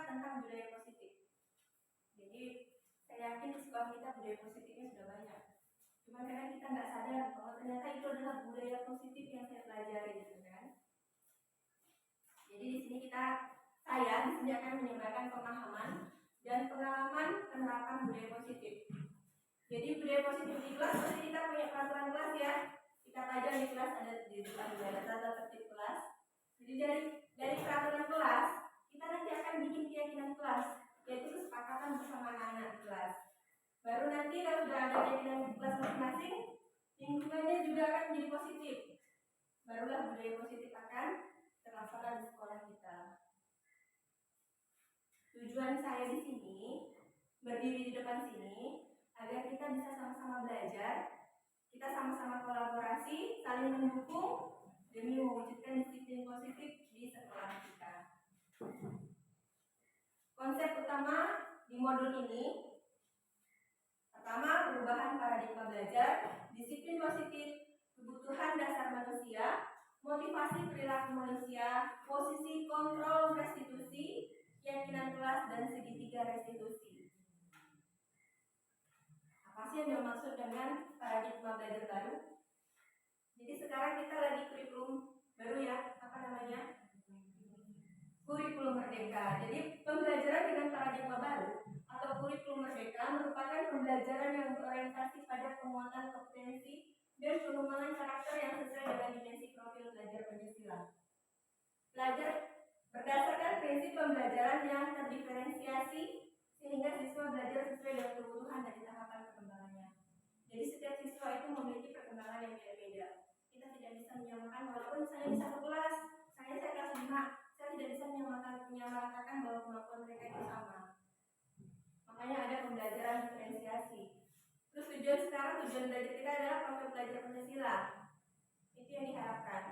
tentang budaya positif. Jadi saya yakin di sekolah kita budaya positifnya sudah banyak. Cuma kadang kita nggak sadar bahwa ternyata itu adalah budaya positif yang saya pelajari, gitu kan. Jadi di sini saya di sini akan menyebarkan pemahaman dan pengalaman penerapan budaya positif. Jadi budaya positif di kelas pasti kita punya peraturan kelas ya. Kita pelajari di kelas ada di depan ada tata tertib kelas. Jadi dari peraturan kelas kita nanti akan bikin keyakinan kelas, yaitu kesepakatan bersama anak-anak di kelas. Baru nanti kalau sudah ada keyakinan di kelas masing-masing, lingkungannya juga akan menjadi positif. Barulah budaya positif akan terlaksana di sekolah kita. Tujuan saya di sini berdiri di depan sini agar kita bisa sama-sama belajar, kita sama-sama kolaborasi, saling mendukung demi mewujudkan disiplin positif di sekolah kita. Konsep utama di modul ini, pertama, perubahan paradigma belajar, disiplin positif, kebutuhan dasar manusia, motivasi perilaku manusia, posisi kontrol restitusi, keyakinan kelas, dan segitiga restitusi. Apa sih yang dimaksud dengan paradigma belajar baru? Jadi sekarang kita lagi kurikulum baru ya, apa namanya? Kurikulum Merdeka. Jadi pembelajaran dengan paradigma baru atau kurikulum Merdeka merupakan pembelajaran yang berorientasi pada penguatan kompetensi dan pengembangan karakter yang sesuai dengan dimensi profil belajar Pancasila. Belajar berdasarkan prinsip pembelajaran yang terdiferensiasi sehingga siswa belajar sesuai dengan kebutuhan dan tahapan perkembangannya. Jadi setiap siswa itu memiliki perkembangan yang beda-beda. Kita tidak bisa menyamakan, walaupun saya di satu kelas, saya kelas 5, saya tidak bisa menyamaratakan bahwa kemampuan mereka itu sama. Makanya ada pembelajaran diferensiasi. Terus tujuan belajar kita adalah profil belajar Pancasila. Itu yang diharapkan.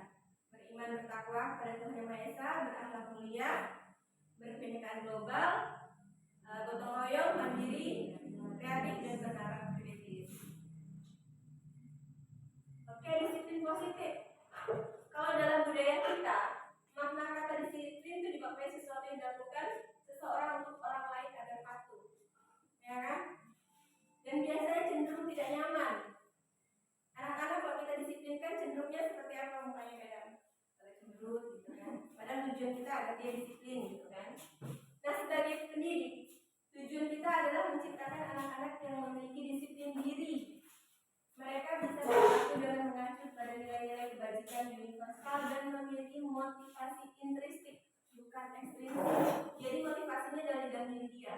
Beriman bertakwa kepada Tuhan Yang Maha Esa, berakhlak mulia, berkebinekaan global, gotong royong, mandiri, kreatif dan berharap kritis. Oke, disiplin positif. Kalau dalam budaya kita, makna kata disiplin itu dipakai sesuatu yang dilakukan seseorang untuk orang lain agar patuh, ya kan? Dan biasanya cenderung tidak nyaman. Anak-anak kalau kita disiplinkan cenderungnya seperti apa mukanya kadang? Cemberut gitu kan. Padahal tujuan kita agar dia disiplin gitu kan. Nah, sebagai pendidik, tujuan kita adalah menciptakan anak-anak yang memiliki disiplin diri. Mereka bisa berlaku dengan mengacu pada nilai-nilai kebajikan universal dan memiliki motivasi intrinsik, bukan ekstrinsik. Jadi motivasinya dari dalam diri dia,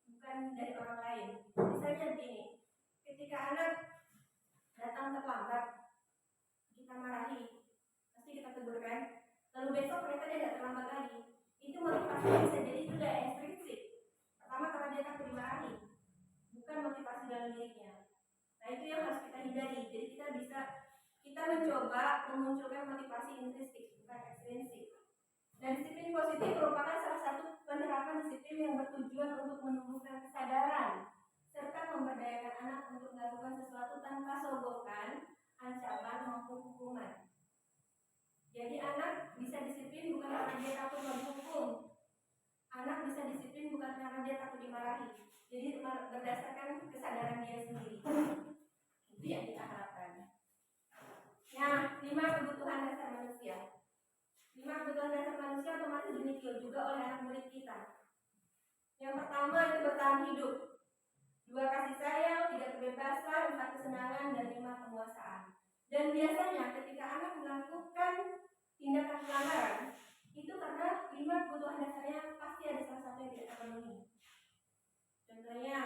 bukan dari orang lain. Misalnya begini, ketika anak datang terlambat, kita marahi, pasti kita tegur kan. Lalu besok mereka dia tidak terlambat lagi. Itu motivasinya bisa jadi itu sudah ekstrinsik. Pertama karena dia takut dimarahi, bukan motivasi dalam dirinya. Nah itu yang harus kita hindari. Jadi kita mencoba memunculkan motivasi intrinsik, bukan ekstrinsik. Dan disiplin positif merupakan salah satu penerapan disiplin yang bertujuan untuk menumbuhkan kesadaran serta memberdayakan anak untuk melakukan sesuatu tanpa sogokan, ancaman maupun hukuman. Jadi anak bisa disiplin bukan karena dia takut dihukum. Anak bisa disiplin bukan karena dia takut dimarahi. Jadi berdasarkan kesadaran dia sendiri. Itu yang kita harapkan. Nah, 5 kebutuhan dasar manusia. 5 kebutuhan dasar manusia otomatis dimiliki juga oleh anak murid kita. Yang pertama itu bertahan hidup. 2 kasih sayang, 3 kebebasan, 4 kesenangan, dan 5 penguasaan. Dan biasanya ketika anak melakukan tindakan pelanggaran, itu karena 5 kebutuhan dasarnya pasti ada salah satu yang tidak terpenuhi. Contohnya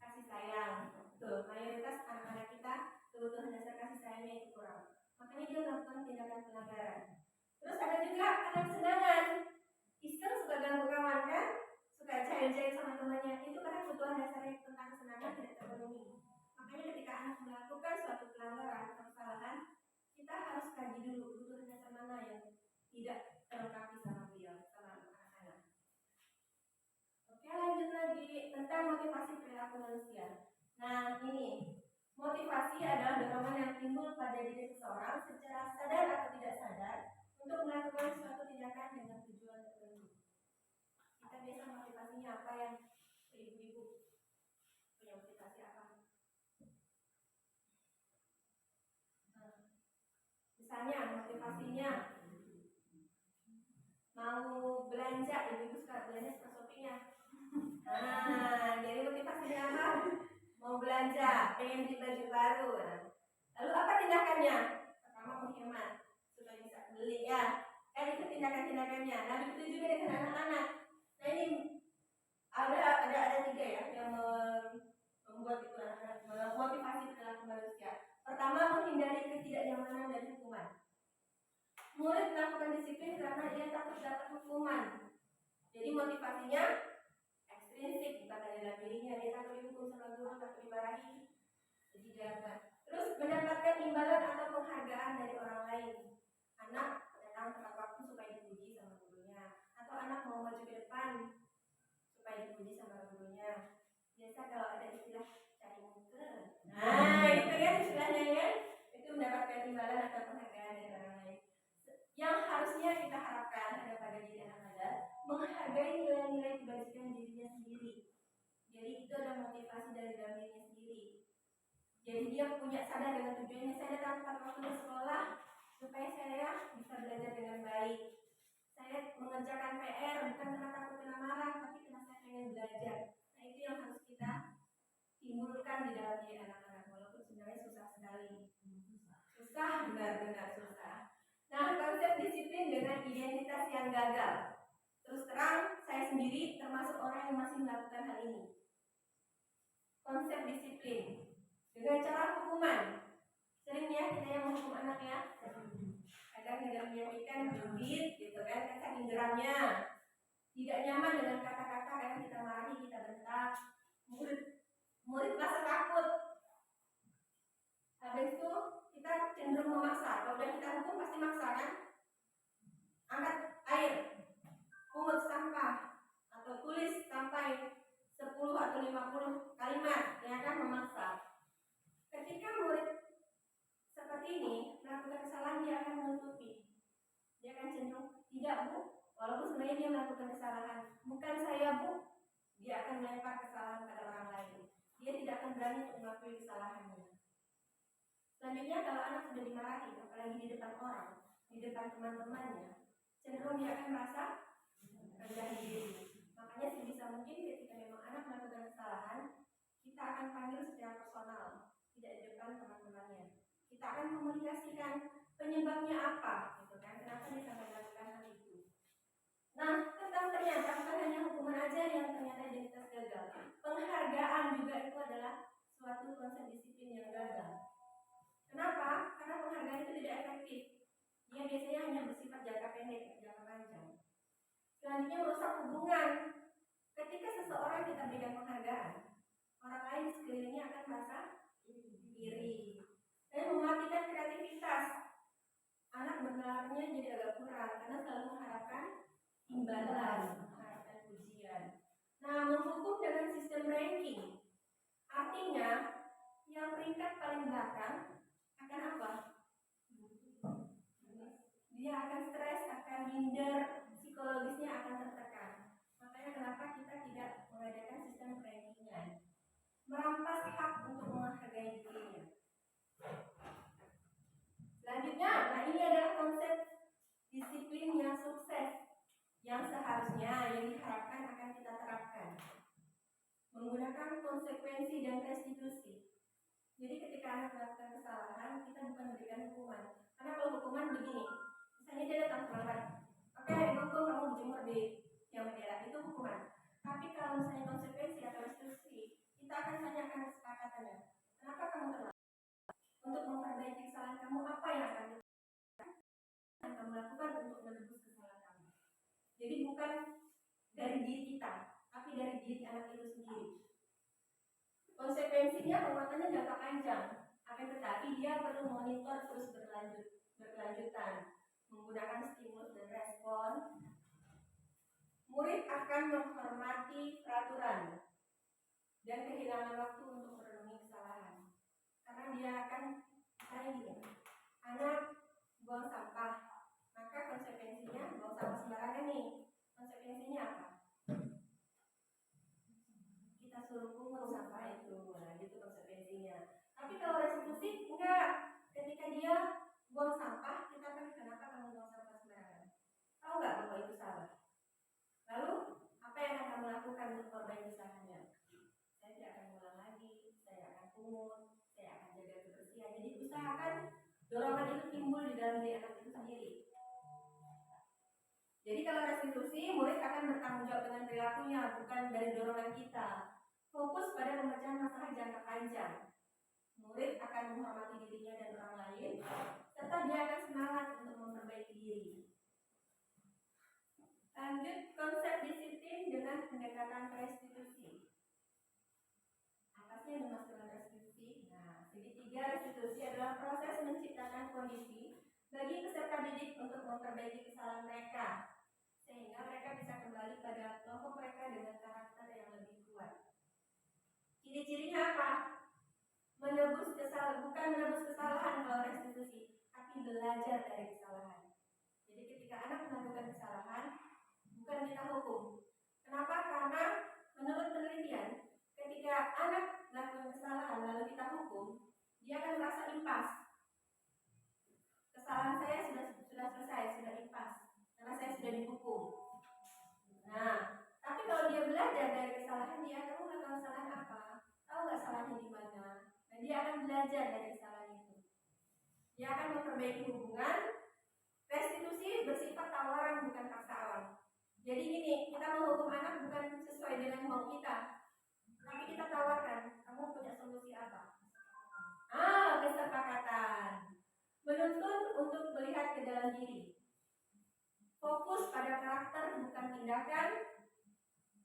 kasih sayang. Tuh, mayoritas anak-anak kita kebutuhan dasar kasih sayangnya itu kurang. Makanya dia melakukan tindakan pelanggaran. Terus ada juga karena kesenangan. Iseng suka ganggu kawan kan? Suka cair-cair sama temannya. Itu karena kebutuhan dasarnya tentang kesenangan tidak terpenuhi. Makanya ketika anak melakukan suatu pelanggaran atau kesalahan, kita harus kaji dulu kebutuhan dasar mana yang tidak terlengkapi sama beliau, sama anak-anak. Oke, lanjut lagi tentang motivasi perilaku manusia. Nah, ini motivasi adalah dorongan yang timbul pada diri seseorang secara sadar atau tidak sadar untuk melakukan suatu tindakan dengan tujuan tertentu. Kita biasa motivasinya apa yang ibu-ibu punya motivasi apa? Misalnya motivasinya mau belanja, ibu-ibu suka belanja, suka shopping ya. Nah, jadi motivasinya apa? Mau belanja, pengen beli baju baru. Lalu apa tindakannya? Pertama menghemat supaya bisa beli ya. Kan itu tindakan-tindakannya. Nah, begitu juga dengan anak-anak. Nah, ini ada tiga ya yang membuat itu anak-anak memotivasi perilaku manusia. Pertama, menghindari ketidaknyamanan dan hukuman. Murid melakukan disiplin karena ia takut dapat hukuman. Jadi motivasinya ekstrinsik, bukan dari dalam dirinya. Dia takut dihukum sama guru, takut dimarahi. Jadi jangan. Terus mendapatkan imbalan atau penghargaan dari orang lain. Anak datang tepat waktu supaya dipuji sama gurunya, atau anak mau maju ke depan supaya dipuji sama gurunya. Biasa kalau ada istilah cari muka. Nah, itu kan istilahnya ya. Itu mendapatkan imbalan atau penghargaan dari orang lain. Yang harusnya kita harapkan ada pada diri anak-anak, menghargai nilai-nilai kebajikan dirinya sendiri. Jadi itu adalah motivasi dari dalam dirinya sendiri. Jadi dia punya sadar dengan tujuannya, saya datang tepat waktu di sekolah supaya saya bisa belajar dengan baik. Saya mengerjakan PR bukan karena takut kena marah, tapi karena saya ingin belajar. Nah, itu yang harus kita timbulkan di dalam diri anak-anak, walaupun sebenarnya susah sekali. Susah, benar-benar susah. Nah, konsep disiplin dengan identitas yang gagal. Terus terang, saya sendiri termasuk orang yang masih melakukan hal ini. Konsep disiplin dengan cara hukuman. Sering ya kita yang menghukum anak ya. Kadang dengan menyampaikan berbit gitu kan saking geramnya. Tidak nyaman dengan kata-kata, kadang kita marahi, kita bentak. Murid merasa takut. Habis itu kita cenderung memaksa. Kalau udah kita hukum pasti maksa kan? Angkat air, pungut sampah, atau tulis sampai 10 atau 50 kalimat, ya kan, memaksa. Ketika murid seperti ini melakukan kesalahan, dia akan menutupi. Dia akan cenderung, tidak bu, walaupun sebenarnya dia melakukan kesalahan. Bukan saya bu, dia akan melempar kesalahan pada orang lain. Dia tidak akan berani untuk mengakui kesalahannya. Selanjutnya kalau anak sudah dimarahi, apalagi di depan orang, di depan teman-temannya, cenderung dia akan merasa rendah diri. Makanya sebisa mungkin ketika memang anak melakukan kesalahan, kita akan panggil secara personal, tidak di depan teman-temannya. Kita akan komunikasikan penyebabnya apa, gitu kan? Kenapa dia sampai melakukan hal itu? Nah, tentang ternyata bukan hanya hukuman aja yang ternyata identitas gagal. Penghargaan juga itu adalah suatu konsep disiplin yang gagal. Kenapa? Karena penghargaan itu tidak efektif. Dia biasanya hanya bersifat jangka pendek, jangka panjang. Selanjutnya merusak hubungan. Ketika seseorang kita berikan penghargaan, orang lain di sekelilingnya akan merasa iri dan mematikan kreativitas. Anak bernalarnya jadi agak kurang karena selalu mengharapkan imbalan, mengharapkan pujian. Nah, menghukum dengan sistem ranking, artinya yang peringkat paling belakang akan apa? Dia akan stres, akan minder, psikologisnya akan tertekan. Makanya kenapa kita tidak mengadakan sistem rankingnya, merampas hak untuk menghargai dirinya. Selanjutnya, nah ini adalah konsep disiplin yang sukses, yang seharusnya yang diharapkan akan kita terapkan. Menggunakan konsekuensi dan restitusi. Jadi ketika anak melakukan kesalahan, kita bukan memberikan hukuman. Karena kalau hukuman begini, misalnya dia datang terlambat, oke, hukum kamu berjemur di yang bendera, itu hukuman. Tapi kalau misalnya konsekuensi atau restitusi, kita akan tanyakan kesepakatannya. Kenapa kamu terlambat? Untuk memperbaiki kesalahan kamu, apa yang akan kamu lakukan untuk menebus kesalahan kamu? Jadi bukan dari diri kita, tapi dari diri anak itu sendiri. Konsekuensinya penguatannya jangka panjang, akan tetapi dia perlu monitor terus berkelanjutan, menggunakan stimulus dan respon. Murid akan menghormati peraturan dan kehilangan waktu untuk merenungi kesalahan, karena dia akan gini, anak buang sampah, maka konsekuensinya buang sampah sembarangan nih. Konsekuensinya apa? Jadi kalau restitusi, murid akan bertanggung jawab dengan perilakunya, bukan dari dorongan kita. Fokus pada pemecahan masalah jangka panjang. Murid akan menghormati dirinya dan orang lain, serta dia akan semangat untuk memperbaiki diri. Lanjut, konsep disiplin dengan pendekatan restitusi. Apa sih yang dimaksud dengan restitusi? Nah, segitiga restitusi adalah proses menciptakan kondisi bagi peserta didik untuk memperbaiki kesalahan mereka, sehingga mereka bisa kembali pada kelompok mereka dengan karakter yang lebih kuat. Ciri-cirinya apa? Bukan menebus kesalahan kalau restitusi, tapi belajar dari kesalahan. Jadi ketika anak melakukan kesalahan, bukan kita hukum. Kenapa? Karena menurut penelitian, ketika anak melakukan kesalahan lalu kita hukum, dia akan merasa impas. Kesalahan saya sudah selesai, sudah impas, karena saya sudah dihukum. Nah, tapi kalau dia belajar dari kesalahan dia, kamu melakukan kesalahan apa? Tahu nggak salahnya di mana? Dan dia akan belajar dari kesalahan itu. Dia akan memperbaiki hubungan. Restitusi bersifat tawaran, bukan paksaan. Jadi gini, kita menghukum anak bukan sesuai dengan mau kita, tapi kita tawarkan, kamu punya solusi apa? Kesepakatan. Menuntut untuk melihat ke dalam diri. Fokus pada karakter, bukan tindakan.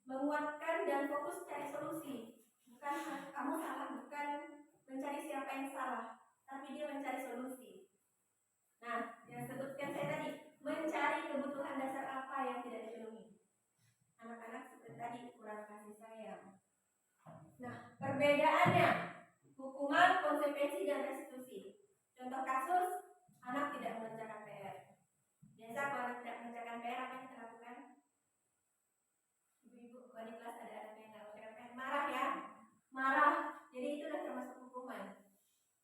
Menguatkan dan fokus cari solusi. Bukan kamu salah, bukan mencari siapa yang salah, tapi dia mencari solusi. Nah, yang sebutkan saya tadi, mencari kebutuhan dasar apa yang tidak dipenuhi. Anak-anak seperti tadi kurang kasih sayang. Nah, perbedaannya hukuman, konsekuensi, dan restitusi. Contoh kasus, anak tidak mengerjakan PR. Biasa kalau anak tidak mengerjakan PR, apa yang kita lakukan? Ibu-ibu, kalau di kelas ada anak yang tidak mengerjakan PR, marah ya? Marah. Jadi itu sudah termasuk hukuman.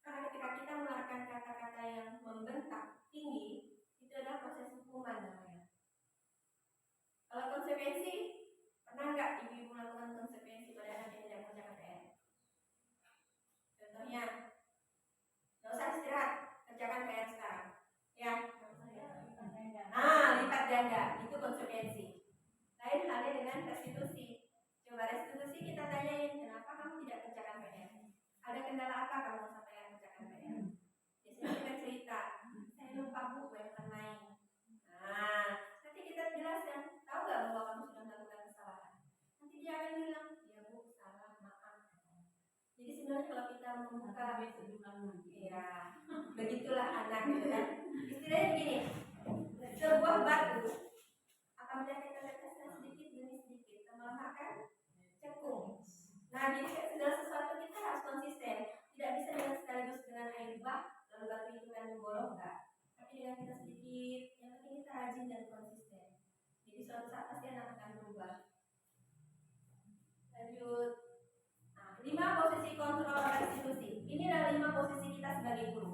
Karena ketika kita mengeluarkan kata-kata yang membentak tinggi, itu adalah proses hukuman namanya. Kalau konsekuensi, pernah nggak ibu-ibu melakukan konsekuensi pada anak yang tidak mengerjakan PR? Contohnya, nggak usah istirahat, kerjakan PR sekarang. Ya, lipat ganda, itu konsekuensi. Lain halnya dengan restitusi. Coba restitusi kita tanyain, kenapa kamu tidak kerjakan PR? Ada kendala apa kamu sampai yang kerjakan PR? Biasanya kita cerita, saya lupa bu, banyak main. Nah, nanti kita jelaskan, tahu nggak bahwa kamu sudah melakukan kesalahan? Nanti dia akan bilang, ya bu, salah, maaf. Jadi sebenarnya kalau kita membuka, ya, begitulah anak gitu kan. Istilahnya begini, sebuah batu akan menjadikan tetesnya sedikit demi sedikit, lama-lama kan cekung. Nah, jadi segala sesuatu kita harus konsisten. Tidak bisa dengan sekaligus dengan air bah, lalu batu itu kan membolong, enggak. Tapi dengan kita sedikit, yang penting kita rajin dan konsisten. Jadi suatu saat pasti anak akan berubah. Lanjut. Nah, 5 posisi kontrol restitusi. Ini adalah 5 posisi kita sebagai guru.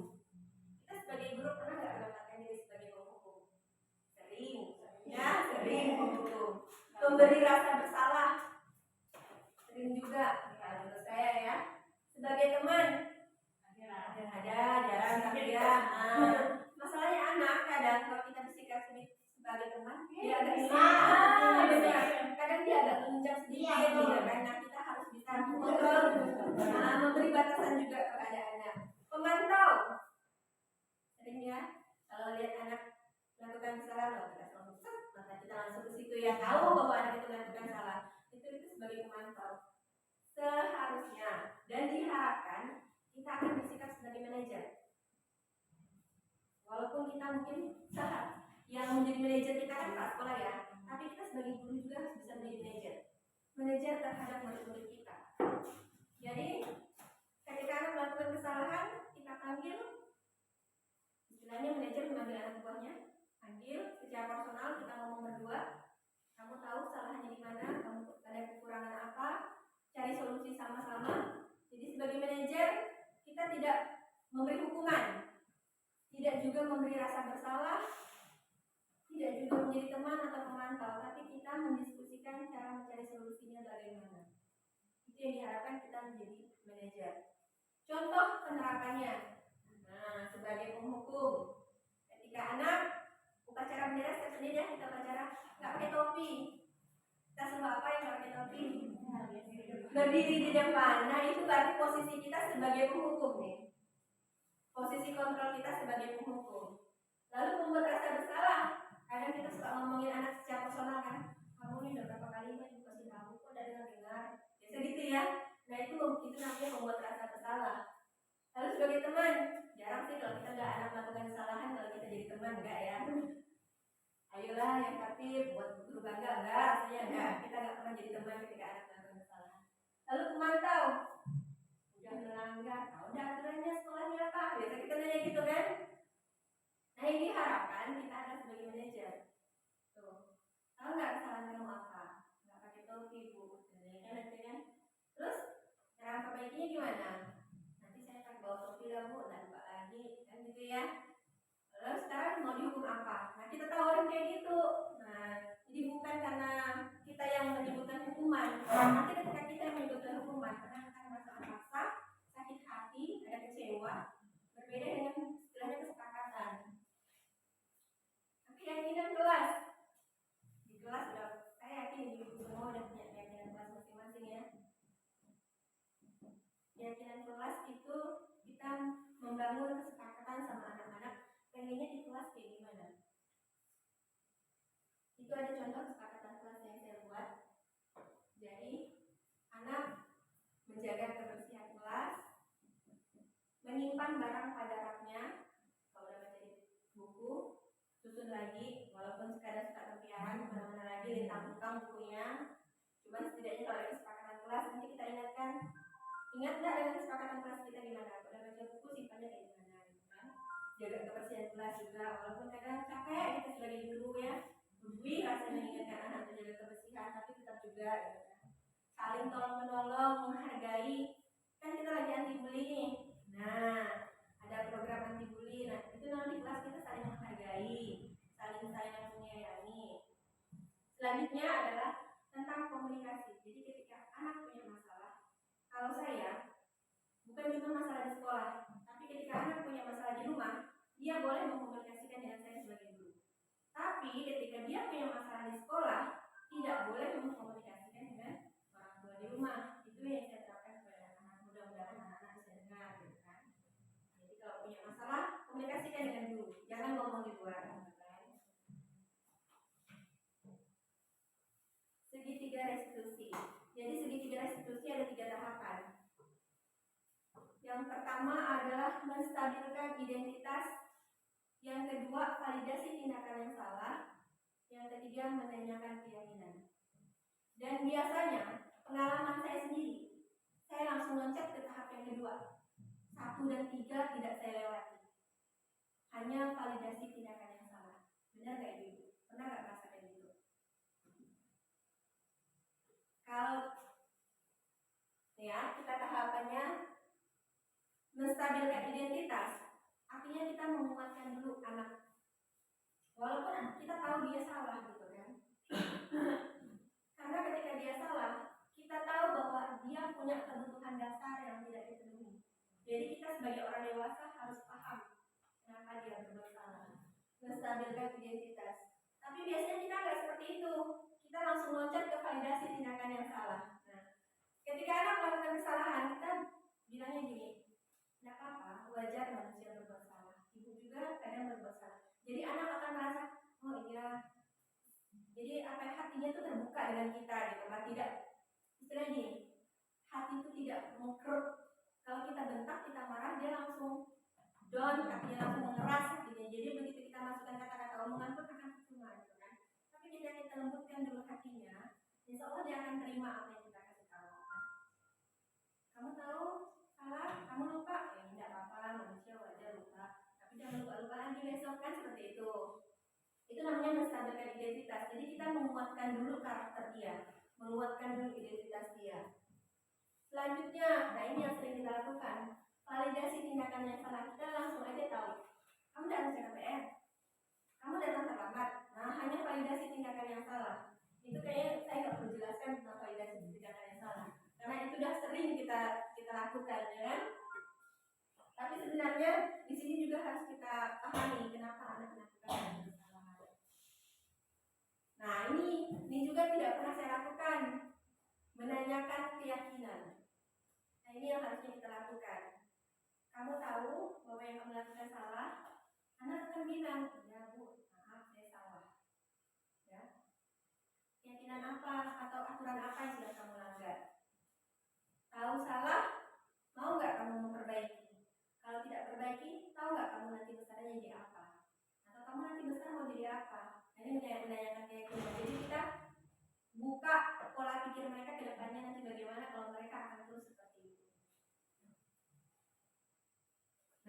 Kita sebagai guru pernah nggak menempatkan diri sebagai penghukum? Sering. Ya, sering penghukum. Memberi rasa bersalah. Sering juga. Menurut saya ya. Sebagai teman. Ada, jarang tapi ya. Masalahnya anak kadang kalau kita bersikap sebagai teman, dia agak kadang dia agak menunjuk sedikit, karena kita harus bisa mengontrol, memberi batasan juga kepada anak. Pemantau, sering ya, kalau lihat anak melakukan kesalahan, kita selalu maka kita langsung ke situ ya, tahu bahwa anak itu melakukan salah, itu sebagai pemantau. Seharusnya dan diharapkan kita akan bersikap sebagai manajer. Walaupun kita mungkin sehat, yang menjadi manajer kita kan Pak sekolah ya, tapi kita sebagai guru juga harus bisa menjadi manajer. Manajer terhadap murid-murid kita. Jadi ketika anak melakukan kesalahan, kita panggil, istilahnya manajer memanggil anak buahnya, panggil secara personal, kita ngomong berdua. Kamu tahu salahnya di mana, kamu ada kekurangan apa, cari solusi sama-sama. Jadi sebagai manajer kita tidak memberi hukuman, tidak juga memberi rasa bersalah, tidak juga menjadi teman atau pemantau, tapi kita mendiskusikan cara mencari solusinya bagaimana. Itu yang diharapkan kita menjadi manajer. Contoh penerapannya, sebagai penghukum, ketika anak upacara bendera, setiap menit ya kita upacara, topi. Kita semua apa yang pakai topi? Berdiri di depan. Nah, itu berarti posisi kita sebagai penghukum nih. Posisi kontrol kita sebagai penghukum. Lalu membuat rasa bersalah. Kadang kita suka ngomongin anak secara personal kan. Kamu ini udah berapa kali main dikasih tahu kok dari dengar. Biasa gitu ya. Nah, itu namanya membuat rasa bersalah. Lalu sebagai teman, jarang sih kalau kita nggak anak melakukan kesalahan kalau kita jadi teman, enggak ya. Ayolah yang tertib, buat guru bangga, enggak, rasanya enggak. Kita nggak pernah jadi teman ketika anak melakukan kesalahan. Lalu pemantau, udah melanggar, tahu udah aturannya sekolahnya apa? Biasa kita nanya gitu kan. Nah, ini harapkan kita ada sebagai manajer. Tuh, tahu nggak kesalahan kamu apa? Nggak pakai topi bu, nanti kan. Terus cara perbaikinya gimana? Nanti saya akan bawa topi lah bu, dan lupa lagi, kan gitu ya. Lalu sekarang mau dihukum apa? Nah, kita tahu orang kayak gitu. Nah, jadi bukan karena kita yang menyebutkan hukuman. Nanti ketika kita yang menyebutkan hukuman, karena akan merasa terpaksa, sakit hati, ada kecewa, berbeda dengan istilahnya kesepakatan. Keyakinan kelas. Di kelas udah, saya yakin ibu semua udah punya keyakinan kelas masing-masing ya. Keyakinan kelas itu kita membangun kesepakatan sama anak-anak. Pengennya di kelas kayak gimana? Itu ada contoh kesepakatan kelas yang saya buat. Jadi anak menjaga kebersihan kelas, menyimpan barang pada raknya. Kalau udah baca buku, susun lagi, walaupun sekadar suka terpiaran kemana-mana lagi, lintang-lintang bukunya. Cuman setidaknya kalau ada kesepakatan kelas, nanti kita ingatkan. Ingat nggak dengan kesepakatan kelas kita gimana? Kalau udah baca buku simpannya kayak gimana? Jaga kebersihan kelas juga, walaupun kadang capek kita sebagai guru ya, lebih rasanya mengingatkan anak menjaga kebersihan, tapi tetap juga gitu kan. Saling tolong menolong, menghargai. Kan kita lagi anti bully nih. Nah, ada program anti bully. Nah, itu nanti kelas kita saling menghargai, saling sayang menyayangi. Selanjutnya adalah tentang komunikasi. Jadi ketika anak punya masalah, kalau saya bukan cuma masalah di sekolah, tapi ketika anak punya masalah di rumah, dia boleh mengkomunikasikan dengan saya sebagai guru. Tapi ketika dia punya masalah di sekolah, tidak boleh mengkomunikasikan dengan orang tua di rumah. Itu yang saya terapkan kepada anak. Mudah-mudahan anak-anak bisa dengar, gitu kan. Jadi kalau punya masalah, komunikasikan dengan guru, jangan ngomong di luar. Segitiga restitusi. Jadi segitiga restitusi ada 3 tahapan. Yang pertama adalah menstabilkan identitas. Yang kedua, validasi tindakan yang salah. Yang ketiga, menanyakan keyakinan. Dan biasanya, pengalaman saya sendiri, saya langsung loncat ke tahap yang kedua. 1 dan 3 tidak saya lewati. Hanya validasi tindakan yang salah. Benar gak Ibu? Pernah gak merasa kayak gitu? Kalau ya, kita tahapannya menstabilkan identitas. Artinya kita menguatkan dulu anak. Walaupun kita tahu dia salah gitu kan. Karena ketika dia salah, kita tahu bahwa dia punya kebutuhan dasar yang tidak dipenuhi. Jadi kita sebagai orang dewasa harus paham kenapa dia berbuat salah. Menstabilkan identitas. Tapi biasanya kita nggak seperti itu. Kita langsung loncat ke validasi tindakan yang salah. Nah, ketika anak melakukan kesalahan, kita bilangnya gini, tidak apa-apa, wajar manusia berbuat salah. Ibu juga kadang berbuat salah. Jadi anak akan merasa, oh iya. Jadi hatinya itu terbuka dengan kita gitu kan. Tidak, istilah gini, hati itu tidak mengkerut. Kalau kita bentak, kita marah, dia langsung down, hatinya langsung mengeras hatinya. Jadi begitu kita masukkan kata-kata omongan pun akan percuma gitu kan. Tapi ketika kita lembutkan dulu hatinya, insya Allah dia akan terima apa yang kita kasih tahu. Kamu tahu salah, kamu lupa, ya tidak apa-apa, manusia wajar lupa. Tapi jangan lupa-lupa lagi besok kan, seperti itu. Itu namanya menstabilkan identitas. Jadi kita menguatkan dulu karakter dia, menguatkan dulu identitas dia. Selanjutnya, nah ini yang sering kita lakukan, validasi tindakan yang salah. Kita langsung aja tahu, kamu datang ke KPR, kamu datang terlambat. Nah, hanya validasi tindakan yang salah. Itu kayaknya saya nggak perlu jelaskan tentang validasi tindakan yang salah, karena itu sudah sering kita lakukan, ya kan? Tapi sebenarnya di sini juga harus kita pahami kenapa anak melakukan kesalahan. Nah, ini lakukan? Menanyakan keyakinan. Nah, ini yang harusnya kita lakukan. Kamu tahu bahwa yang kamu lakukan salah, anak akan bilang, ya Bu, maaf saya salah. Ya. Keyakinan apa atau aturan apa yang sudah kamu langgar? Tahu salah, mau nggak kamu memperbaiki? Kalau tidak perbaiki, tahu nggak kamu nanti besarnya jadi apa? Atau kamu nanti besar mau jadi apa? Nah, ini menanyakan keyakinan. Jadi kita buka pola pikir mereka ke depannya nanti bagaimana kalau mereka akan terus seperti itu.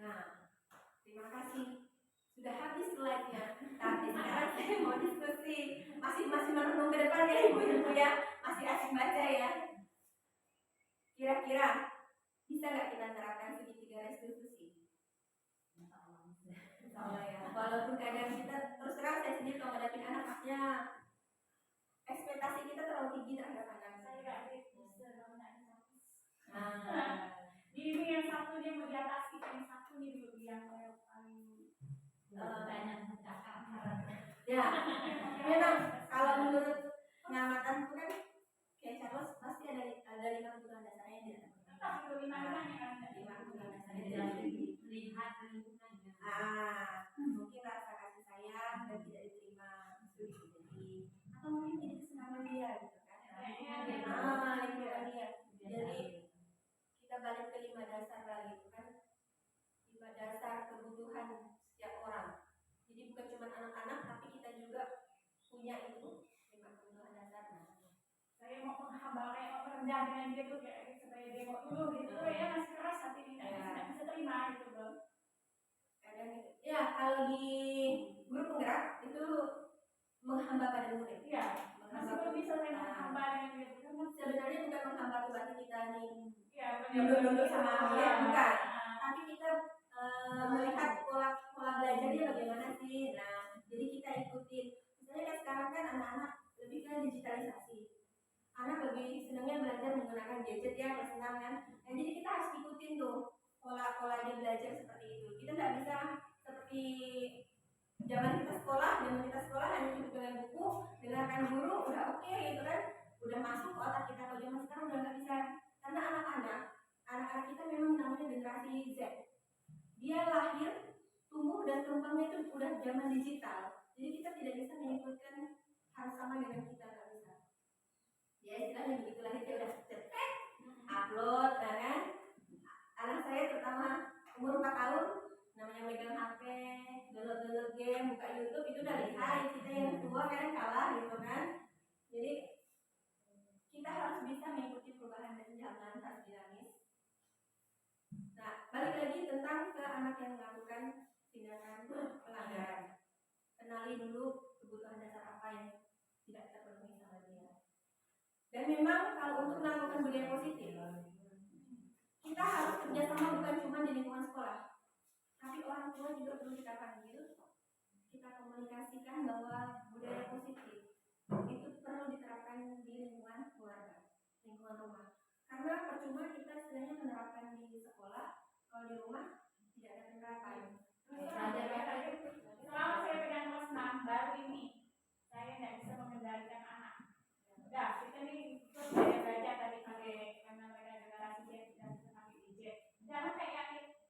Nah, terima kasih. Sudah habis slide-nya. Tapi sekarang saya mau diskusi. Masih merenung ke depan ya ibu-ibu ya. Masih asik baca ya. Kira-kira bisa nggak kita terapkan segitiga restitusi? Insya Allah ya. Walaupun kadang kita terus terang saya sendiri kalau ngadapin anak maksudnya ekspektasi kita terlalu tinggi terhadap anak. Saya nggak bisa kalau nggak ada Nah, ini yang satu dia mau di atas kita, yang satu nih dulu yang paling banyak ya, memang kalau menurut pengamatan itu kan kayak Charles pasti ada 5 kebutuhan dasarnya dia. tetap itu 5 kan 5 kebutuhan dasarnya dia. lihat lingkungannya. Mungkin rasa kasih sayang dan tidak diterima itu jadi atau mungkin jadi kesenangan dia gitu kan. Lingkungan dia. Jadi kita balik ke 5 dasar lagi itu kan. 5 dasar kebutuhan setiap orang. Jadi bukan cuma anak-anak tapi kita juga punya itu 5 kebutuhan dasar. Saya mau menghamba kayak rendah dengan dia tuh kayak supaya dia mau dulu gitu ya masih keras hati ini nggak bisa terima gitu bang. Kadang gitu. Ya kalau di guru penggerak itu menghamba pada murid. Iya. Masih belum bisa saya menghamba dengan dia tuh kan sebenarnya bukan menghamba berarti kita nih. Iya. Duduk sama dia bukan. Tapi kita melihat pola belajarnya bagaimana sih. Nah jadi kita ikutin. Misalnya kan sekarang kan anak-anak lebih ke digitalisasi. Anak lebih senangnya belajar menggunakan gadget ya kelas 6 kan. Nah, jadi kita harus ikutin tuh pola dia belajar seperti itu. Kita nggak bisa seperti zaman kita sekolah hanya cukup dengan buku, dengarkan guru, udah oke gitu kan, udah masuk ke otak kita. Kalau zaman sekarang udah nggak bisa, karena anak-anak kita memang namanya generasi Z. Dia lahir, tumbuh dan kembangnya itu udah zaman digital. Jadi kita tidak bisa mengikutkan harus sama dengan kita, nggak bisa. Ya istilahnya begitu, lahir dia udah cetek, upload, kan? Anak saya terutama umur 4 tahun, namanya megang HP, download game, buka YouTube itu udah lihat. Kita yang tua kan kalah gitu kan. Jadi kita harus bisa mengikuti perubahan dan zaman, harus dinamis. Nah, balik lagi tentang ke anak yang melakukan tindakan pelanggaran. Kenali dulu kebutuhan dasar apa yang tidak terpenuhi sama dia. Dan memang kalau untuk melakukan budaya positif, kita harus kerjasama bukan cuma di lingkungan sekolah, tapi orang tua juga perlu kita panggil, kita komunikasikan bahwa budaya positif itu perlu diterapkan di lingkungan keluarga, lingkungan rumah. Karena percuma kita sebenarnya menerapkan di sekolah, kalau di rumah tidak ada penerapan. Selama saya pegang kelas 6 baru ini, saya nggak bisa mengendalikan anak. Udah, kita nih terus saya belajar tadi pakai karena mereka generasi Z tidak bisa pakai gadget. Jangan kayak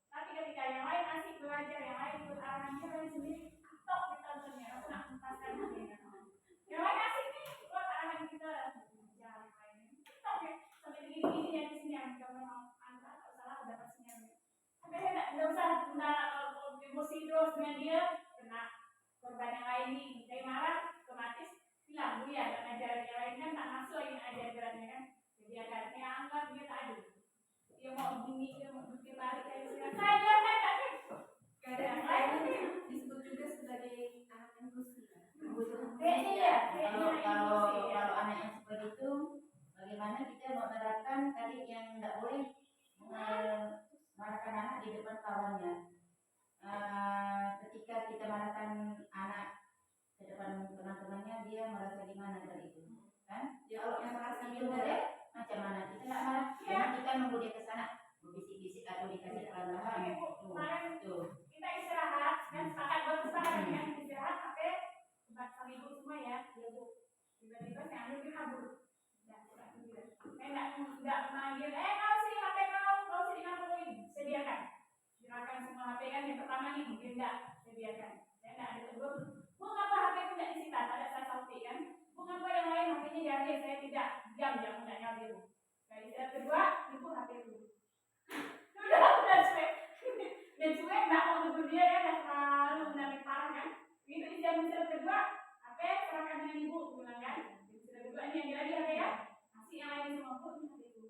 tapi ketika yang lain asik belajar, yang lain ikut arahan dia lain sendiri, stop ditontonnya. Aku nak mentaskan hati. Yang lain asik nih, ikut arahan kita. Jangan yang lain. Stop ya. Sampai begini yang di sini yang kalau mau angkat atau salah dapat sinyal. Tapi saya nggak usah emosi terus dengan dia, kena korban yang lain nih. Saya marah, otomatis bilang bu ya, dan ajaran yang lain kan tak masuk lagi ajarannya kan. Jadi agar saya anggap dia tak ada. Dia mau begini, dia mau bukti balik kayak saya kan. Kadang lain disebut juga sebagai anak yang rusuh. Kalau anak yang seperti itu, bagaimana kita mau menerapkan tadi yang tidak boleh marahkan anak di depan kawannya. Ketika kita marahkan anak di depan teman-temannya, dia merasa gimana dari itu, kan? Kalau yang merasa itu boleh, macam mana kita tidak marah? Karena kita nunggu dia ke sana, bisik-bisik atau dikasih perlahan. Tuh. Kita istirahat, kan sepakat bersepakat dengan istirahat, sampai tempat sama ibu semua ya, dia bu. Tiba-tiba saya ambil dia kabur. tidak memanggil, kau sih HP kau sih ngapain, sediakan. Silakan semua HP kan yang pertama nih mungkin enggak sediakan. Saya enggak ada kedua. Bu ngapa HP ku enggak disita? Ada saya salti kan. Bu ngapa yang lain HP-nya diambil? Saya tidak diam enggak nyambil. Nah, istilah kedua, ibu HP ku. Udah cuek. Dan cuek enggak mau negur dia kan, udah selalu menarik parah kan. Itu istilah kedua, HP serahkan dengan ibu, bilang kan. Istilah kedua ini yang lagi HP ya. Kasih yang lain semua bu, ini HP ku.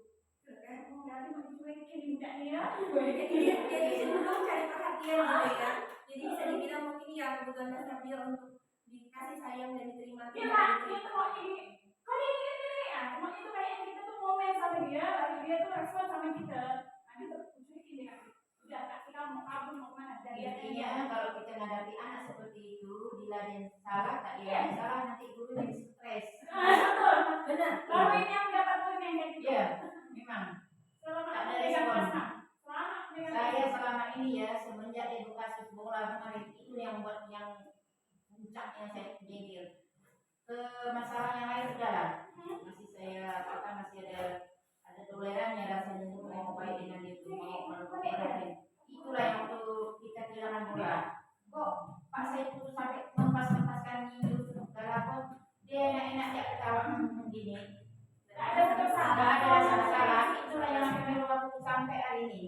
Oh, berarti mau dicuekin budak nih ya. Jadi sebelum cari perhatian gitu ya. Jadi bisa dibilang mungkin ya kebutuhan dasar dia untuk dikasih sayang dan diterima. Iya lah, dia tuh mau ini. Kali ini ya, cuma itu kayak kita tuh momen sama dia, lalu dia tuh respon sama kita. Nanti tuh cuekin dia. Udah kasih kamu mau kabur mau kemana? Intinya kalau kita menghadapi anak seperti itu, diladen salah, tak diladen salah, nanti guru yang stres. Betul. Benar. Lalu ini yang mendapat poin yang kayak gitu. Iya, memang. Selama Tak ada dengan respon. kelas 6. Selama dengan Saya selama ini ya, semenjak edukasi bola kemarin, itu yang buat yang puncaknya saya jengkel. Ke masalah yang lain sudah lah. Masih saya masih ada tolerannya rasanya untuk mau baik dengan dia tuh mau melakukan. Itulah yang waktu kita kehilangan bola. Kok Pak saya tuh sampai mempas-mempaskan itu apa? Dia enak-enak ya ketawa begini. ada kesalahan. Nggak ada rasa salah. Itulah yang akhirnya aku sampai hari ini.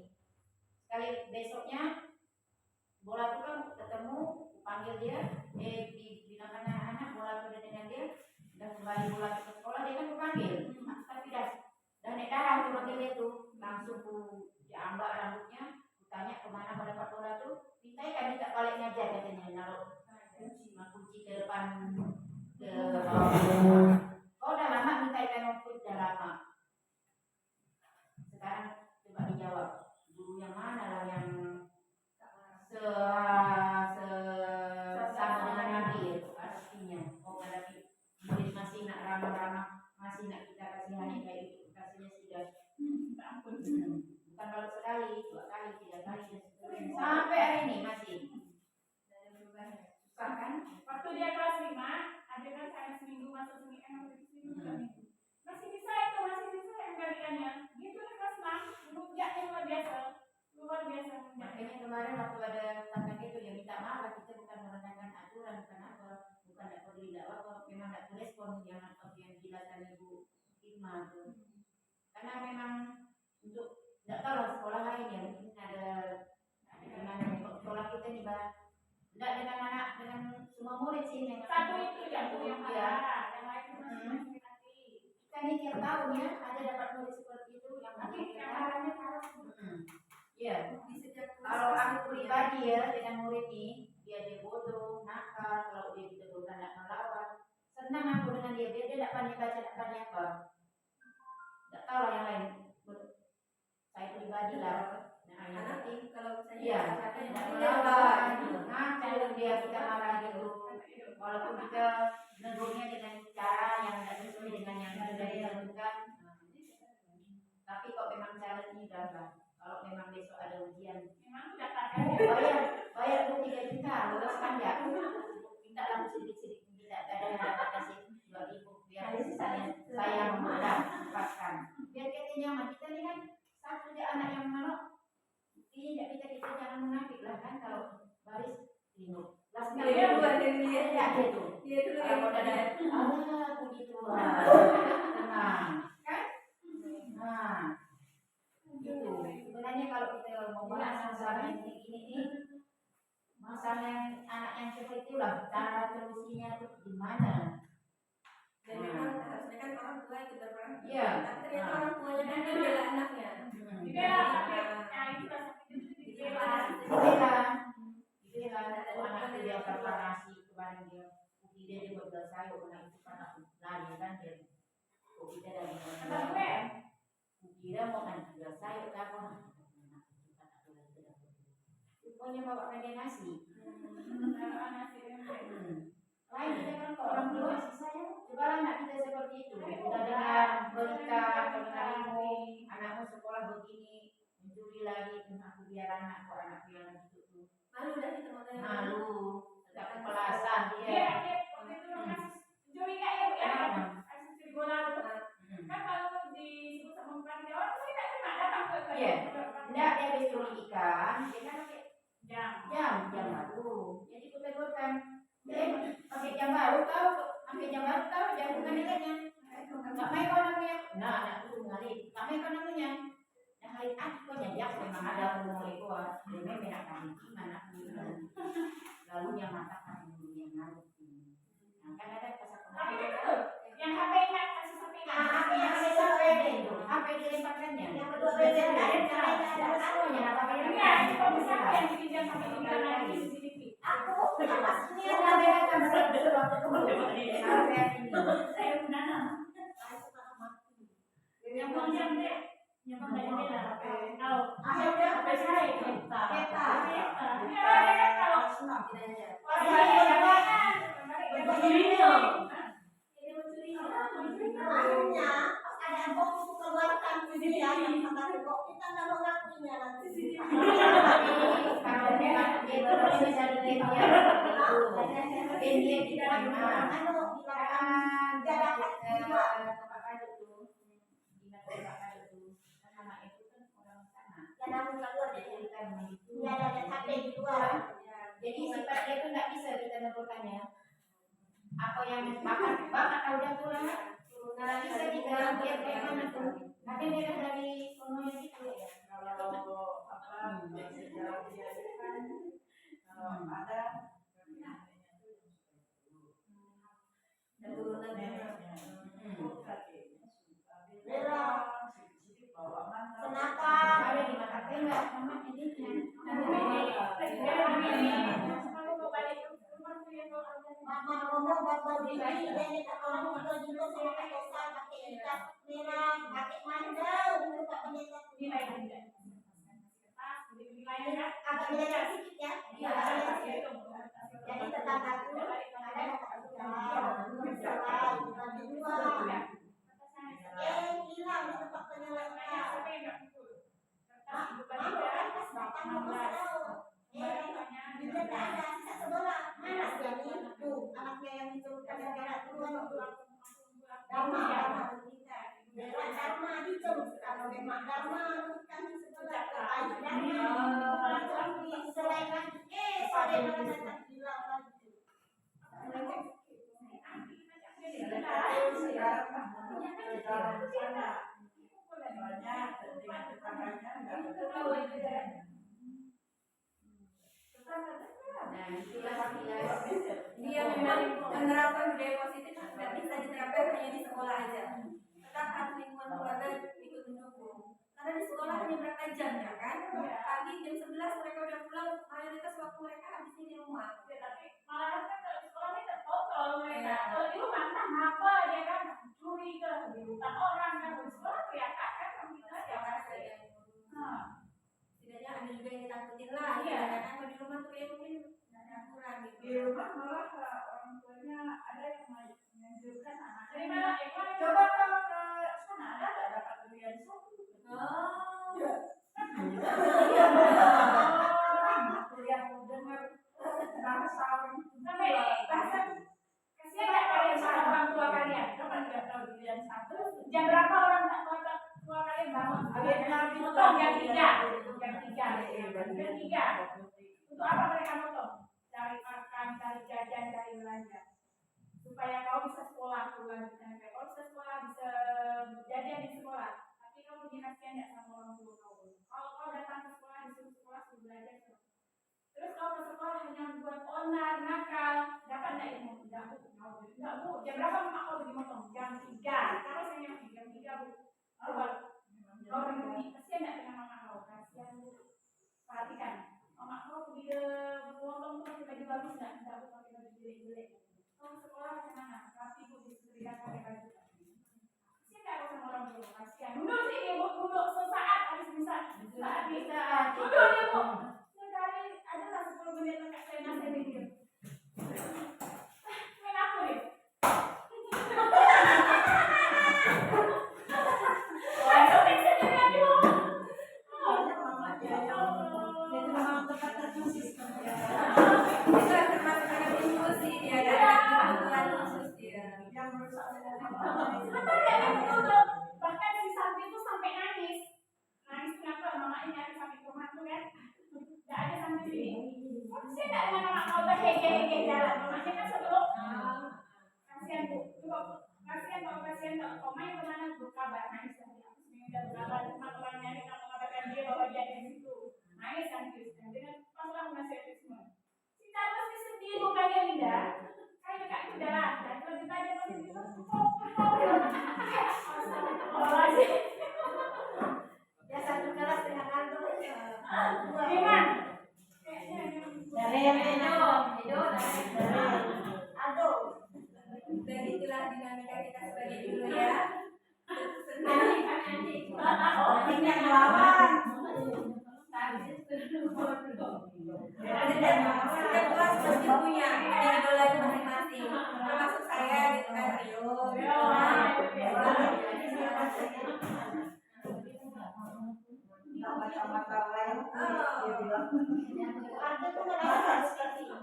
Sekali besoknya bola itu kan ketemu, panggil dia, bilang anak-anak bola itu udah dengan dia, udah kembali bola ke sekolah dia kan dipanggil, tapi dah naik darah tuh panggil dia tuh, langsung ku diambak rambutnya, ku tanya kemana mau dapat bola tuh, minta kan minta balik ngajar katanya, naruh kunci ke depan ke bawah. Oh udah lama minta ikan udah lama. Sekarang coba dijawab. Guru yang mana lah yang sama dengan Nabi artinya mau menghadapi murid masih nak ramah-ramah, masih nak kita kasihani kayak itu, kasihnya sudah bukan baru sekali, 2 kali, 3 kali dan seterusnya sampai hari ini masih susah kan. Waktu dia kelas 5, ada kan saya seminggu masuk seminggu masih bisa menggalikannya. Gitu di kelas 6, mujaknya luar biasa. Makanya kemarin waktu ada tentang itu ya minta maaf, kita bukan merendahkan aturan, bukan apa, bukan tidak perlu dakwah, kok memang tidak respon yang dijelaskan Ibu Irma itu. Karena memang untuk tidak tahu lah sekolah lain ya mungkin ada gimana ya, kok sekolah kita nih tidak dengan anak dengan semua murid sih yang Satu itu yang parah, yang lain itu masih nanti. Kita ini tiap tahun ya ada dapat murid seperti itu yang parahnya parah. Iya. Kalau aku pribadi ya dengan murid ini, dia bodoh, nakal, kalau dia ditegur tidak melawan, senang aku dengan dia tidak pandai baca, tidak pandai apa, tidak tahu lah yang lain. Saya pribadi lah. Nah, yang penting kalau saya tidak melawan, nakal dia kita marah gitu, walaupun kita negurnya dengan cara yang tidak sesuai dengan yang sudah dilakukan. Tapi kok memang challenge ini gagal. Kalau memang besok ada ujian, Memang sudah tak bayar tuh 3 juta, luluskan ya. Minta lah sedikit, tidak ada yang dapat kasih 2.000 biar sisanya saya mudah lepaskan. Biar kita nyaman, kita ini kan satu dia anak yang menolak. Ini kita jangan munafik lah kan kalau baris tengok. Last kali dia buat dari dia itu. dia dulu Kalau yang ada puji Tuhan, tenang kan? Nah. Gitu. Sebenarnya kalau kita mau bahas masalah yang ini masalah anak yang seperti itulah cara solusinya itu gimana? dan memang harusnya kan orang tua yang berperan. Iya. Tapi ternyata orang tuanya kan membela anaknya. dibela, tapi itu dibela. Dibela. Anak itu dia preparasi kemarin dia juga udah sayur anak itu kan aku lari kan dia. Kok kita dari Apa kira mau kan jual sayur apa? Pokoknya bawa pendek nasi. Lain kita kan kalau orang tua coba anak kita seperti itu. Udah dengar berita atau dengar ilmu, anakmu sekolah begini, mencuri lagi, aku biar anakku yang gitu tuh. Malu udah kita makanya. Malu, tidak kepelasan dia. Iya, waktu itu kasus mencuri nggak ya bu ya? Kasus mencuri bola itu. Kan kalau disebut sama bukan jam baru kau, sampai jam baru kau jam bukan nilainya. Nggak main kau namanya. Nah, anak itu ngalih. Nggak main kau namanya. Nah, hari aku jadi aku memang ada mulai keluar. Dia memang kami gimana lalu yang matakan yang ngaruh. Nah, kan ada Tapi kan pasal itu yang HP ingat kasus HP ingat. HP yang ada sampai itu, HP dilemparkannya. Yang kedua beda ada semuanya apa Iya, itu kalau misalnya yang dipinjam sampai dibilang lagi CCTV. aku ini ada beda kan waktu kemudian Saya menanam. Yang pinjam deh, yang pinjam beda. Tahu? HP saya itu. Peta. Ya, kan kalau Akhirnya ada yang mau keluarkan video yang kata kok kita nggak mau ngakuinya nanti. kalau dia baru dari dia tidak jadi sifat dia itu nggak bisa kita nebulkannya. Apa yang bakat atau udah pulang, nggak bisa kita lihat kayak mana tuh. Nanti dia dari semuanya gitu ya. Kalau apa sejarah dia kan ada Turunannya. Kenapa? Ada di mata enggak sama ini. Mama ngomong buat diri dan kita orang itu juga sama kayak kosa pakai ikat merah pakai mandau untuk tak pendeta agak beda sedikit ya. Jadi tetanggaku ada hilang di tempat penyelenggaraan. Juga tak ada sisa sebelah mana sih yang itu anaknya yang itu gara-gara tuan Dharma Dharma itu kalau memang Dharma kan sebelah ayu Dharma di selain lagi sore datang hilang lagi. Nah, itulah Dia memang menerapkan budaya positif tidak bisa diterapkan hanya di sekolah aja. Tetap harus lingkungan keluarga ikut mendukung. Karena di sekolah hanya berapa jam ya kan? Pagi jam 11 mereka udah pulang, mayoritas waktu mereka habisnya di rumah. Tapi malah kan kalau di sekolah ini terkontrol mereka. Kalau di rumah entah apa dia kan curi ke di hutan orang kan di sekolah kelihatan kan kita Setiap hari saya setidaknya ada juga yang ditakutin lah. Iya. Karena kalau di rumah tuh kayak mungkin ada kurang gitu. di rumah malah orang tuanya ada yang menganjurkan anak dari mana coba kau ke sana ada nggak dapat durian satu yang dengar bahasa orang sampai bahasa kasihan nggak kalian sama orang tua kalian kamu nggak tahu durian satu jam berapa orang tua kalian bangun potong jam 3 untuk apa mereka potong cari makan cari jajan cari belanja supaya kau bisa sekolah kelanjutan kau bisa sekolah bisa jajan di sekolah tapi kau punya kasihan nggak sama orang tua kau kalau kau datang ke sekolah disuruh sekolah suruh belajar terus kau ke sekolah hanya buat onar nakal dapat nggak ilmu enggak bu jam berapa mak kau pergi motong jam 3 kalau saya jam 3 bu kau pergi kasihan nggak dengan mama kau kasihan bu perhatikan mama kau pergi ke motong tuh pakai baju bagus nggak bu pakai baju jelek-jelek kau sekolah macam mana rapi bu diberikan pakai baju kasihan nggak kau sama orang tua kasihan duduk sih ibu duduk sesaat habis bisa duduk dia bu sekali adalah 10 menit lekat saya nasi mikir main aku deh bahkan si Santi itu sampai nangis kenapa mama ini ada sampai rumah tuh kan nggak ada sampai sini saya nggak dengan mama kau berhege-hege jalan mamanya kan sebelum Ya satu kelas dengan kantor ya. Gimana? Edo. Aduh. Dan itulah dinamika kita sebagai guru ya. Yang melawan. Setiap kelas pasti punya idolanya masing-masing. Termasuk saya gitu kan, Rio. Tawa-tawa yang dia bilang. Ada tuh nggak seperti itu.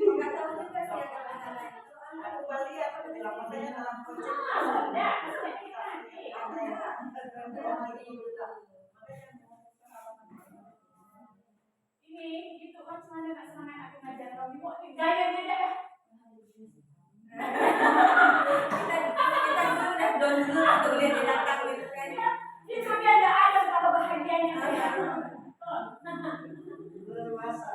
Nggak tahu juga sih ya kata-kata itu. Aku balik aku bilang makanya dalam konsep Ini itu macam mana nak semangat aku ngajar Robi kok gaya beda ya. Kita dulu udah down dulu tuh lihat di datang gitu kan. Itu dia ada betapa bahagianya saya. berluasa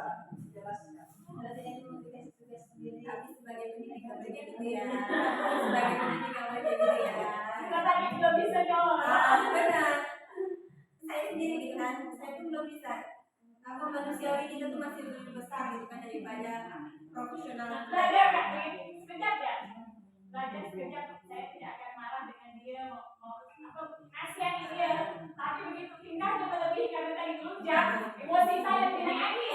jelasnya. Berarti ini tugas sendiri. Tapi sebagai pendidik kabarnya gitu ya. Sebagai pendidik kabarnya gitu ya. Katanya belum bisa jawab. Benar. Saya sendiri gitu kan. Saya pun belum bisa. Apa manusiawi kita tuh masih lebih besar gitu kan daripada profesional. Belajar kan? Sekejap ya. Belajar sekejap. Saya tidak akan marah dengan dia mau apa kasihani dia. Tapi begitu tingkahnya melebihi karena tadi gelujak, emosi saya lebih naik lagi.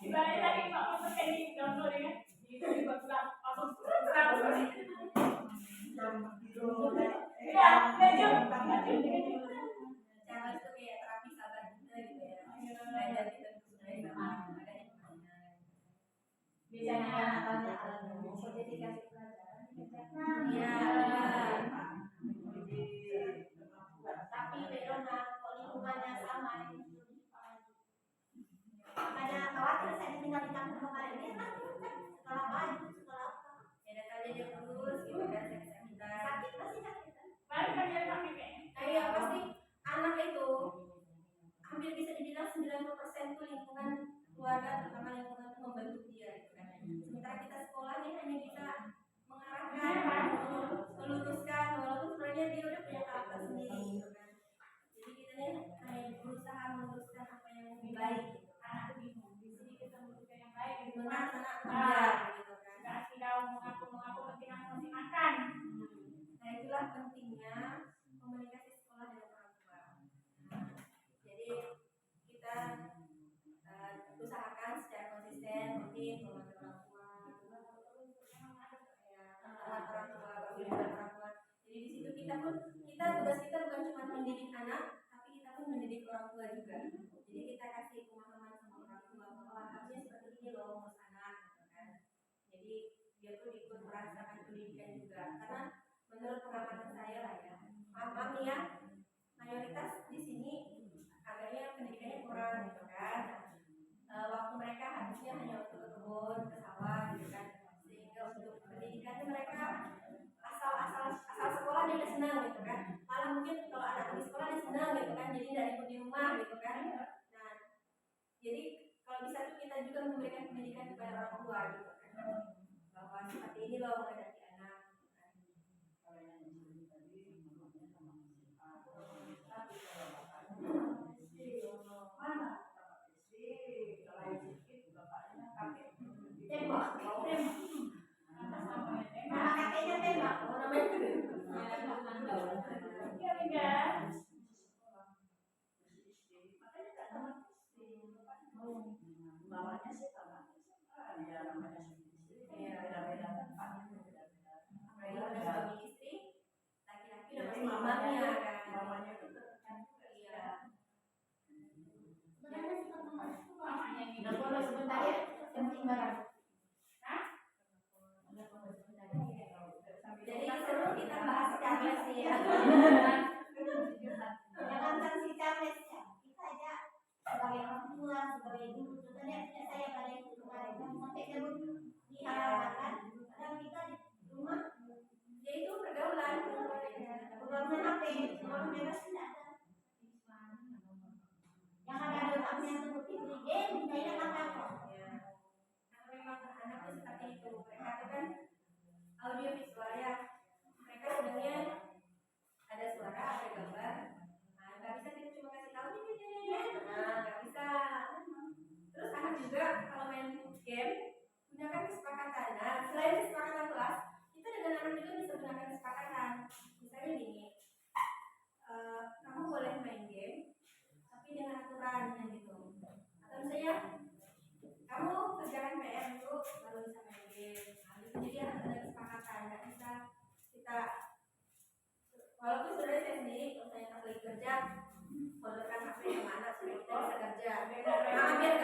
Ibaratnya tadi Pak Mas tadi download ya. Itu juga sudah langsung ya, lanjut. Cara itu kayak terapi sahabat kita gitu ya. Belajar kita sebenarnya sama ada yang mana. Biasanya Tanya jadi kasih pelajaran. Iya. Tapi Verona kalau lingkungannya sama itu makanya khawatir saya diminta di kampung kemarin dia sekolah apa sekolah apa ya datanya dia lulus gitu kan saya minta sakit pasti sakit kan baru kerja kami kayak. iya pasti anak itu hampir bisa dibilang 90% tuh lingkungan keluarga terutama lingkungan itu membantu dia gitu kan sementara kita sekolah ini hanya bisa mengarahkan meluruskan walaupun sebenarnya dia udah punya karakter sendiri gitu kan jadi kita nih hanya berusaha meluruskan apa yang lebih baik gitu Anak bingung. Di sini kita membutuhkan yang baik. Di benar mana sana kerja gitu kan kasih tahu mengaku penting aku masih makan. nah itulah pentingnya komunikasi sekolah dengan orang tua jadi kita usahakan secara konsisten rutin mengenai orang tua orang tua bagaimana orang tua jadi di situ kita tugas kita bukan cuma mendidik anak tapi kita pun mendidik orang tua juga jadi kita kasih pemahaman sama orang tua bahwa harusnya seperti ini loh ngurus anak gitu kan jadi dia pun ikut merasakan pendidikan juga karena menurut pengamatan saya lah ya maaf nih ya mayoritas di sini agaknya pendidikannya kurang gitu kan waktu mereka habisnya hanya untuk ke kebun ke sawah gitu kan sehingga untuk pendidikannya mereka asal sekolah dia udah senang gitu kan malah mungkin kalau anak di sekolah dia senang gitu kan jadi dari ikut di rumah gitu kan nah jadi kalau bisa tuh kita juga memberikan pendidikan kepada orang tua gitu kan bahwa seperti ini loh menghadapi anak tembak nama kakeknya tembak oh namanya namanya sih sama ya namanya beda-beda tempat apalagi udah suami istri laki-laki udah masih mamanya kan mamanya itu iya Udah follow sebentar ya, penting banget. jadi seru kita bahas Charles sih ya jangankan si Charles ya kita aja sebagai orang tua sebagai guru contohnya saya pada itu kemarin kan sampai debut di halaman kan kadang kita di rumah ya itu pergaulan HP orang bebas tidak ada yang ada otaknya seperti beli game kayaknya apa gunakan kesepakatan. Nah, selain kesepakatan kelas, kita dengan anak juga bisa gunakan kesepakatan. Misalnya gini, kamu boleh main game, tapi dengan aturan gitu. Atau misalnya kamu kerjakan PR dulu, baru bisa main game. Nah, itu jadi harus ada kesepakatan. Nggak bisa kita, walaupun sebenarnya saya sendiri, kalau saya pas lagi kerja, folderkan HP sama anak supaya kita bisa kerja. Nah, biar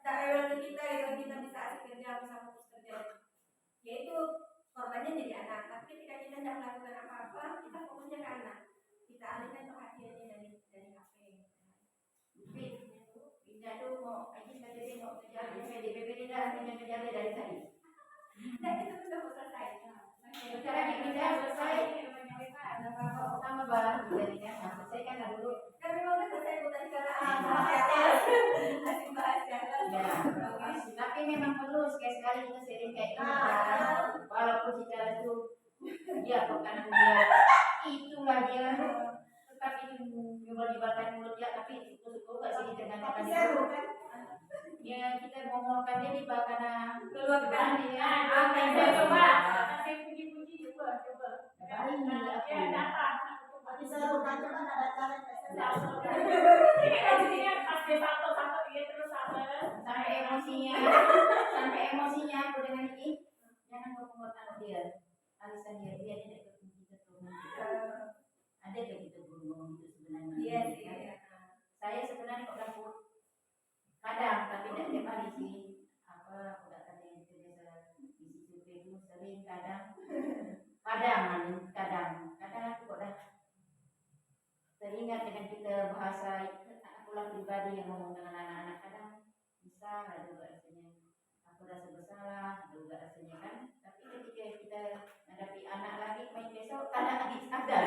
tak rewel ke kita gitu, kita bisa asik kerja, bisa fokus kerja. Yaitu korbannya jadi anak, tapi ketika kita tidak melakukan apa-apa, kita fokusnya ke anak. Kita alihkan perhatiannya dari HP. Pindah tuh mau aja saja mau kejar PDPP dah hanya kejar dari tadi. Dan itu sudah selesai. Sekarang dipindah selesai. Sama barang jadinya selesaikan dulu. Kan memang udah selesai bukan cara masih bahas jalan. Ya, tapi memang perlu sekali-sekali kita sering kayak ini kan. Walaupun secara itu dia bukan dia itulah dia tetap itu menyebarkan mulut dia tapi suka sih di tengah-tengah itu. Ya kita ngomongkan dia di karena Keluarkan dia. Apa yang saya coba? Saya puji-puji coba. Baik, Ya dapat. Tapi saya bukan coba ada cara Ini kajiannya pas dia satu dia terus sampai emosinya aku dengan ini jangan kau pembuatan dia alisan dia tidak kekunci ada kayak gitu ngomong itu sebenarnya. Iya sih. Saya sebenarnya kok dapur kadang tapi tidak tiap hari sih apa aku datang yang itu biasa isi survei itu sering kadang aku kok dah teringat dengan kita bahasa akulah pribadi yang ngomong dengan anak-anak kadang bisa ada juga rasanya aku rasa bersalah juga rasanya kan tapi ketika kita hadapi anak lagi main besok ada adik sadar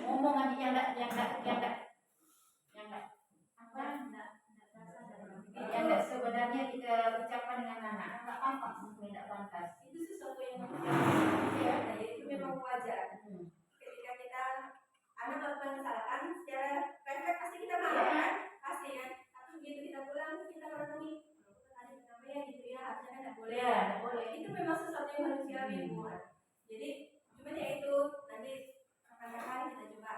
ngomong aja yang enggak sebenarnya kita ucapkan dengan anak tidak pantas Itu sesuatu yang ya, itu memang wajar. Ketika kita anak melakukan kesalahan secara refleks pasti kita marah kan, pasti kan. Tapi begitu kita pulang kita merenungi tadi namanya gitu ya harusnya kan nggak boleh. Itu memang sesuatu yang manusiawi buat. Jadi cuman ya itu nanti kapan-kapan kita coba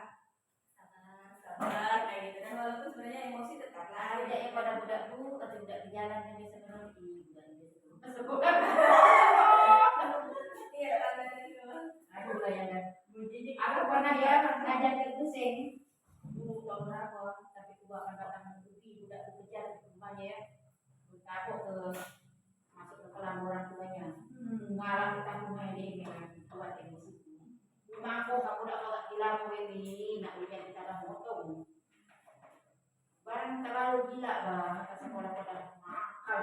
sabar kayak gitu kan walaupun sebenarnya emosi tetap lah. ada yang pada budak bu atau budak di jalan yang biasa mengerti Iya ada itu. aku bayangkan aku pernah ya ngajak ke pusing dulu tahun berapa tapi aku akan datang menutupi budak aku kejar ke rumahnya ya aku ke masuk ke kolam orang tuanya ngalang kita rumah ini dengan kuat emosi rumah aku udah agak hilang ini nak lihat kita dah motong barang terlalu gila bah pas sekolah pada mahal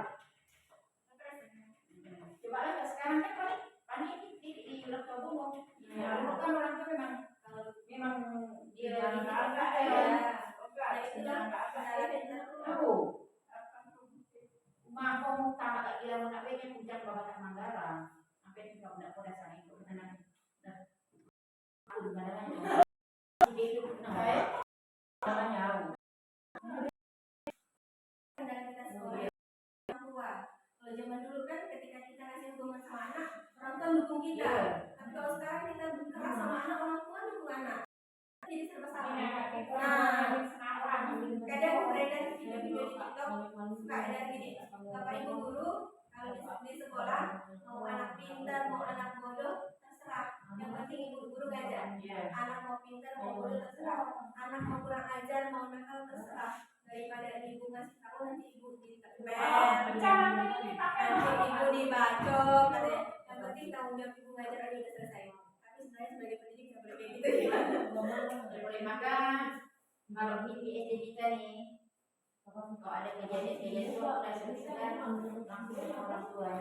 coba lah sekarang kan panik di laptop bunuh dulu kan orang tuh memang dia Mahom tak agak gila mau nak beli puncak babat Manggala sampai juga tidak pada sana itu benar aku benar itu namanya Dan kita sekolah orang tua. Kalau zaman dulu kan ketika kita ngasih hukuman sama anak, orang tua dukung kita. Tapi kalau sekarang kita keras sama anak, orang tua dukung anak. Jadi serba salah. Kadang beredar video-video di TikTok suka ada gini, bapak ibu guru kalau di sekolah mau anak pintar mau anak bodoh terserah. Yang penting ibu guru ngajar. Anak mau pintar mau bodoh terserah. Anak mau kurang ajar mau nakal terserah. Daripada ibu ngasih tahu nanti ibu ditebel, nanti ibu dibacok, katanya. Yang penting tanggung jawab ibu ngajar aja udah selesai. Tapi sebenarnya sebagai pendidik nggak boleh kayak gitu ya. boleh makan kalau di SD kita nih kalau ada kejadian itu udah selesai langsung sama orang tua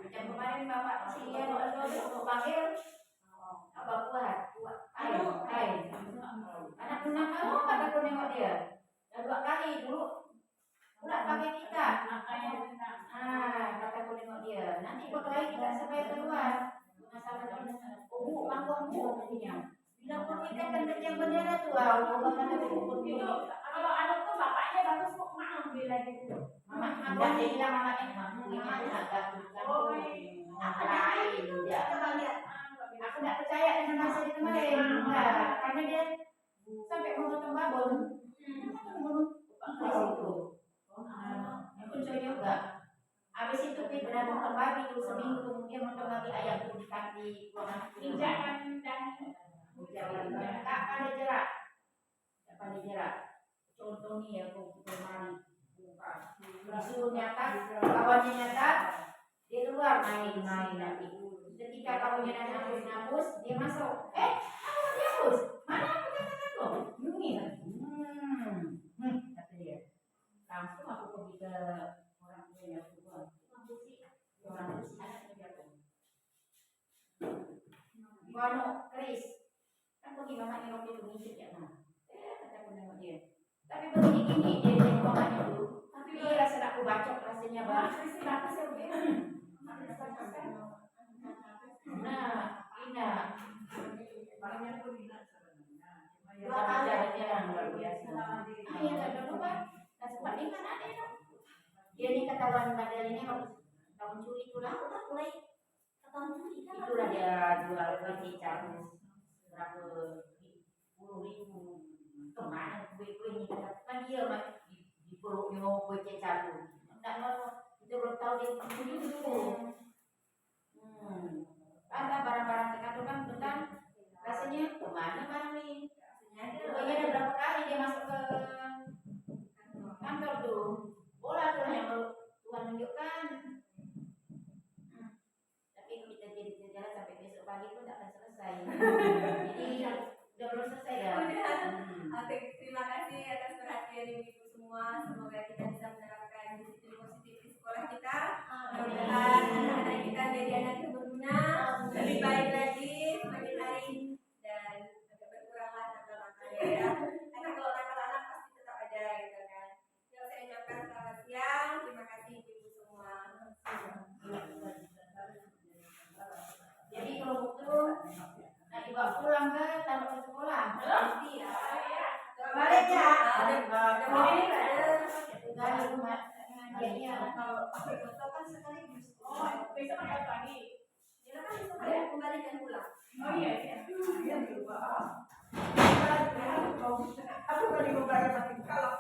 macam kemarin bapak si dia mau panggil apa kuat air anak menang kamu kata aku nengok dia dah 2 kali dulu udah pakai kita kata aku nengok dia nanti bakal lagi kita sampai keluar masalah panggung katanya bila pun kita kan kerja bendera tuh bakal ada kumpul Kalau anak tuh bapaknya bagus kok mau ambil lagi tuh. Mak dia bilang mamanya mampunya itu agak lain dia. Coba lihat. Aku nggak percaya dengan hasil kemarin, enggak, karena dia sampai memotong babon. Membunuh Pak Kris itu. Yang lucu juga. Habis itu dia pernah potong babi itu seminggu kemudian potong lagi ayam itu di kaki ruangan Injakan dan tak pada jerak, tak pada jerak. Contoh nih ya kemarin disuruh nyata, kawannya nyata, dia keluar main-main nanti. Ketika kawannya hapus, dia masuk. Aku dihapus. Mana aku katakan kok? Bunyi kan? Kata dia. Langsung aku pergi ke orang tuanya aku buat. Orang tuh anaknya jatuh. Wano, Kris, kan pergi mamanya waktu itu ngicip ya nah. Kata aku nengok dia. Tapi begini gini dia nengok mamanya dulu. Tapi dia rasa aku bacok rasanya banget. Kenapa sih udah? Nah, Ina. Banyak pun minat sebenarnya. Dua kali yang luar biasa. Iya, ada lupa. Tak sempat di mana ada itu. Dia ni ketahuan bandel ini tahun curi itulah. Udah mulai ketahuan curi kan? Itulah dia jual kecap berapa puluh ribu. Kemana kue-kue ini kan dia di perutnya kue kecap tu. Tak mau kita belum tahu dia curi dulu. Ada barang-barang dekat tu kan tentang rasanya kemana barang ni? Pokoknya ada berapa kali dia masuk ke kantor tu. Bola tu yang baru Tuhan tunjukkan. Tapi kita jadi jalan sampai besok pagi pun tak akan selesai. Jadi udah belum selesai dah. Oke, terima kasih atas perhatian ibu semua. Semoga kita bisa menerapkan disiplin positif di sekolah kita. Mudah-mudahan anak-anak kita jadi anak yang berguna, lebih baik lagi semakin hari dan agak berkuranglah nakal-nakalnya ya. Karena kalau nakal anak pasti tetap ada gitu kan. Yang saya ucapkan selamat siang. Terima kasih ibu semua. Jadi kalau itu nak dibawa pulang ke taruh ke sekolah. Pasti ya. Balik ya. Ada boleh ada. Dari rumah. Iya, kalau pakai foto kan sekaligus. besok ada lagi. Ya kan besok saya kembalikan pulang. Oh iya iya. Iya, berubah. Aku tadi mau bayar pakai kalap.